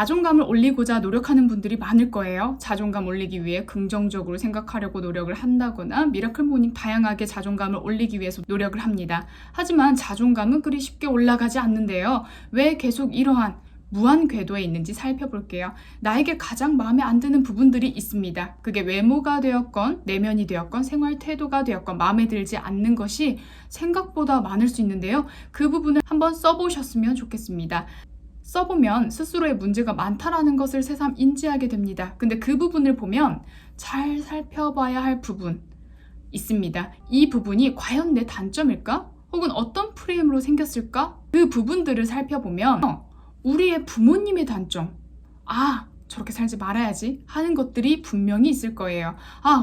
자존감을 올리고자 노력하는 분들이 많을 거예요. 자존감 올리기 위해 긍정적으로 생각하려고 노력을 한다거나 미라클 모닝 다양하게 자존감을 올리기 위해서 노력을 합니다. 하지만 자존감은 그리 쉽게 올라가지 않는데요. 왜 계속 이러한 무한 궤도에 있는지 살펴볼게요. 나에게 가장 마음에 안 드는 부분들이 있습니다. 그게 외모가 되었건 내면이 되었건 생활 태도가 되었건 마음에 들지 않는 것이 생각보다 많을 수 있는데요. 그 부분을 한번 써보셨으면 좋겠습니다. 써보면 스스로의 문제가 많다라는 것을 새삼 인지하게 됩니다. 근데 그 부분을 보면 잘 살펴봐야 할 부분 있습니다. 이 부분이 과연 내 단점일까? 혹은 어떤 프레임으로 생겼을까? 그 부분들을 살펴보면 우리의 부모님의 단점, 저렇게 살지 말아야지 하는 것들이 분명히 있을 거예요.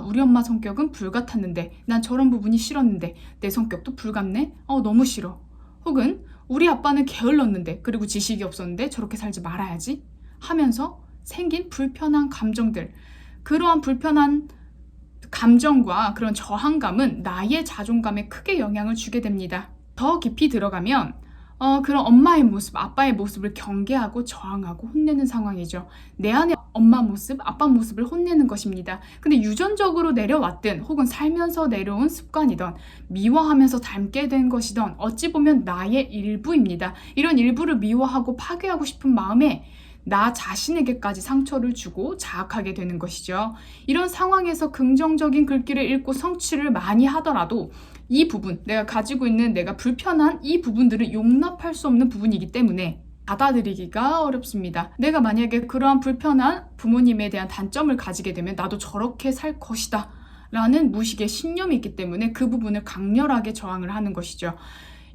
우리 엄마 성격은 불 같았는데 난 저런 부분이 싫었는데 내 성격도 불 같네? 너무 싫어. 혹은 우리 아빠는 게을렀는데 그리고 지식이 없었는데 저렇게 살지 말아야지 하면서 생긴 불편한 감정들, 그러한 불편한 감정과 그런 저항감은 나의 자존감에 크게 영향을 주게 됩니다. 더 깊이 들어가면 그런 엄마의 모습, 아빠의 모습을 경계하고 저항하고 혼내는 상황이죠. 내 안에 엄마 모습, 아빠 모습을 혼내는 것입니다. 근데 유전적으로 내려왔든 혹은 살면서 내려온 습관이든 미워하면서 닮게 된 것이든 어찌 보면 나의 일부입니다. 이런 일부를 미워하고 파괴하고 싶은 마음에 나 자신에게까지 상처를 주고 자학하게 되는 것이죠. 이런 상황에서 긍정적인 글귀를 읽고 성취를 많이 하더라도 이 부분, 내가 가지고 있는 내가 불편한 이 부분들을 용납할 수 없는 부분이기 때문에 받아들이기가 어렵습니다. 내가 만약에 그러한 불편한 부모님에 대한 단점을 가지게 되면 나도 저렇게 살 것이다 라는 무의식의 신념이 있기 때문에 그 부분을 강렬하게 저항을 하는 것이죠.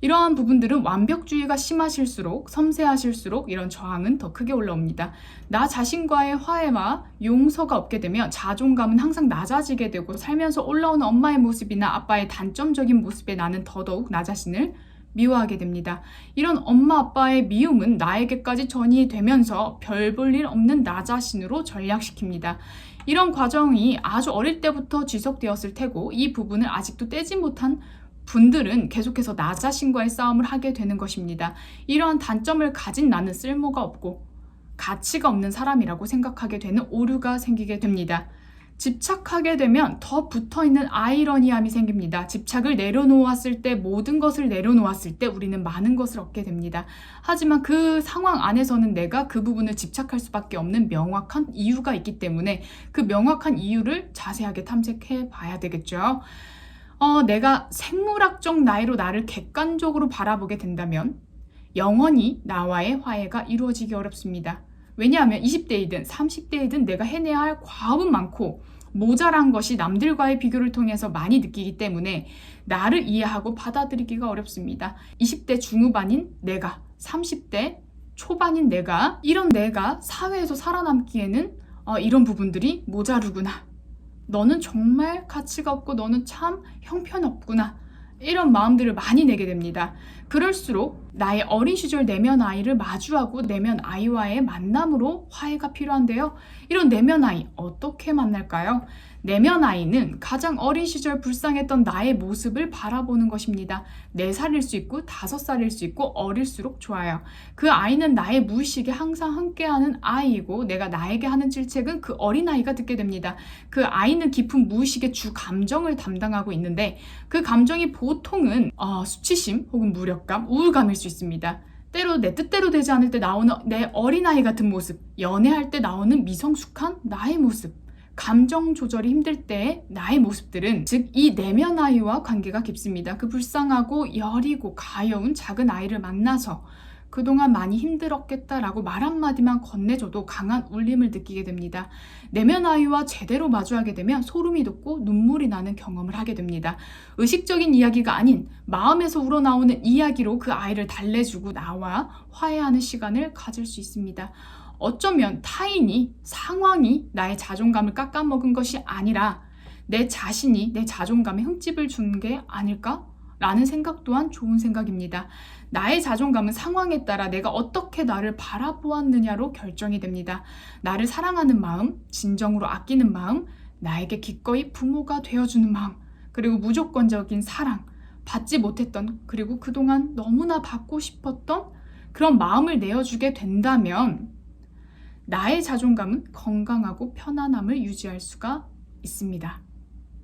이러한 부분들은 완벽주의가 심하실수록, 섬세하실수록 이런 저항은 더 크게 올라옵니다. 나 자신과의 화해와 용서가 없게 되면 자존감은 항상 낮아지게 되고 살면서 올라오는 엄마의 모습이나 아빠의 단점적인 모습에 나는 더더욱 나 자신을 미워하게 됩니다. 이런 엄마 아빠의 미움은 나에게까지 전이 되면서 별 볼 일 없는 나 자신으로 전락시킵니다. 이런 과정이 아주 어릴 때부터 지속되었을 테고 이 부분을 아직도 떼지 못한 분들은 계속해서 나 자신과의 싸움을 하게 되는 것입니다. 이러한 단점을 가진 나는 쓸모가 없고 가치가 없는 사람이라고 생각하게 되는 오류가 생기게 됩니다. 집착하게 되면 더 붙어있는 아이러니함이 생깁니다. 집착을 내려놓았을 때, 모든 것을 내려놓았을 때 우리는 많은 것을 얻게 됩니다. 하지만 그 상황 안에서는 내가 그 부분을 집착할 수밖에 없는 명확한 이유가 있기 때문에 그 명확한 이유를 자세하게 탐색해 봐야 되겠죠. 내가 생물학적 나이로 나를 객관적으로 바라보게 된다면 영원히 나와의 화해가 이루어지기 어렵습니다. 왜냐하면 20대이든 30대이든 내가 해내야 할 과업은 많고 모자란 것이 남들과의 비교를 통해서 많이 느끼기 때문에 나를 이해하고 받아들이기가 어렵습니다. 20대 중후반인 내가, 30대 초반인 내가, 이런 내가 사회에서 살아남기에는 이런 부분들이 모자르구나. 너는 정말 가치가 없고 너는 참 형편없구나. 이런 마음들을 많이 내게 됩니다. 그럴수록 나의 어린 시절 내면 아이를 마주하고 내면 아이와의 만남으로 화해가 필요한데요. 이런 내면 아이 어떻게 만날까요? 내면 아이는 가장 어린 시절 불쌍했던 나의 모습을 바라보는 것입니다. 4살일 수 있고 5살일 수 있고 어릴수록 좋아요. 그 아이는 나의 무의식에 항상 함께하는 아이이고 내가 나에게 하는 질책은 그 어린아이가 듣게 됩니다. 그 아이는 깊은 무의식의 주 감정을 담당하고 있는데 그 감정이 보통은 수치심 혹은 무력감, 우울감일 수 있습니다. 때로 내 뜻대로 되지 않을 때 나오는 내 어린아이 같은 모습, 연애할 때 나오는 미성숙한 나의 모습, 감정 조절이 힘들 때의 나의 모습들은 즉 이 내면 아이와 관계가 깊습니다. 그 불쌍하고 여리고 가여운 작은 아이를 만나서 그동안 많이 힘들었겠다라고 말 한마디만 건네줘도 강한 울림을 느끼게 됩니다. 내면 아이와 제대로 마주하게 되면 소름이 돋고 눈물이 나는 경험을 하게 됩니다. 의식적인 이야기가 아닌 마음에서 우러나오는 이야기로 그 아이를 달래주고 나와 화해하는 시간을 가질 수 있습니다. 어쩌면 타인이, 상황이 나의 자존감을 깎아먹은 것이 아니라 내 자신이 내 자존감에 흠집을 준 게 아닐까? 라는 생각 또한 좋은 생각입니다. 나의 자존감은 상황에 따라 내가 어떻게 나를 바라보았느냐로 결정이 됩니다. 나를 사랑하는 마음, 진정으로 아끼는 마음, 나에게 기꺼이 부모가 되어주는 마음, 그리고 무조건적인 사랑, 받지 못했던 그리고 그동안 너무나 받고 싶었던 그런 마음을 내어주게 된다면 나의 자존감은 건강하고 편안함을 유지할 수가 있습니다.